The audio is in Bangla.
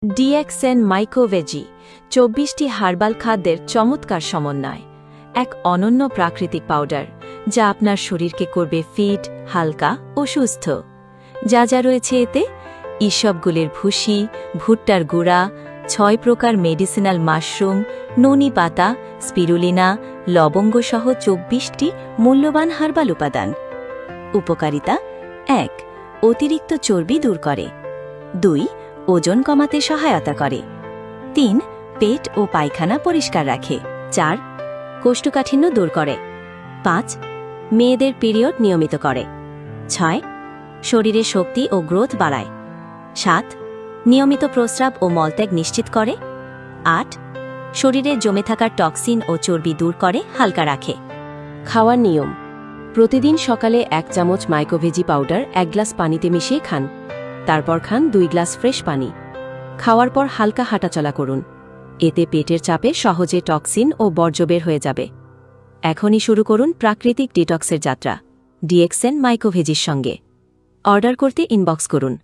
ডিএক্সএন মাইক্রোভেজি ২৪টি হার্বাল খাদ্যের চমৎকার সমন্বয়, এক অনন্য প্রাকৃতিক পাউডার যা আপনার শরীরকে করবে ফিট, হালকা ও সুস্থ। যা যা রয়েছে এতে: ইসবগুলির ভুসি, ভুট্টার গুঁড়া, ৬ প্রকার মেডিসিনাল মাশরুম, ননি পাতা, স্পিরুলিনা, লবঙ্গসহ ২৪টি মূল্যবান হার্বাল উপাদান। উপকারিতা: ১. অতিরিক্ত চর্বি দূর করে। ২. ওজন কমাতে সহায়তা করে। ৩. পেট ও পায়খানা পরিষ্কার রাখে। ৪. কোষ্ঠকাঠিন্য দূর করে। ৫. মেয়েদের পিরিয়ড নিয়মিত করে। ৬. শরীরে শক্তি ও গ্রোথ বাড়ায়। ৭. নিয়মিত প্রস্রাব ও মলত্যাগ নিশ্চিত করে। ৮. শরীরে জমে থাকা টক্সিন ও চর্বি দূর করে, হালকা রাখে। খাওয়ার নিয়ম: প্রতিদিন সকালে ১ চামচ মাইক্রোভেজি পাউডার ১ গ্লাস পানিতে মিশিয়ে খান। তারপর খান ২ গ্লাস ফ্রেশ পানি। খাওয়ার পর হালকা হাঁটাচলা করুন। এতে পেটের চাপে সহজে টক্সিন ও বর্জ্য বের হয়ে যাবে। এখনই শুরু করুন প্রাকৃতিক ডিটক্সের যাত্রা ডিএক্সএন মাইক্রোভেজির সঙ্গে। অর্ডার করতে ইনবক্স করুন।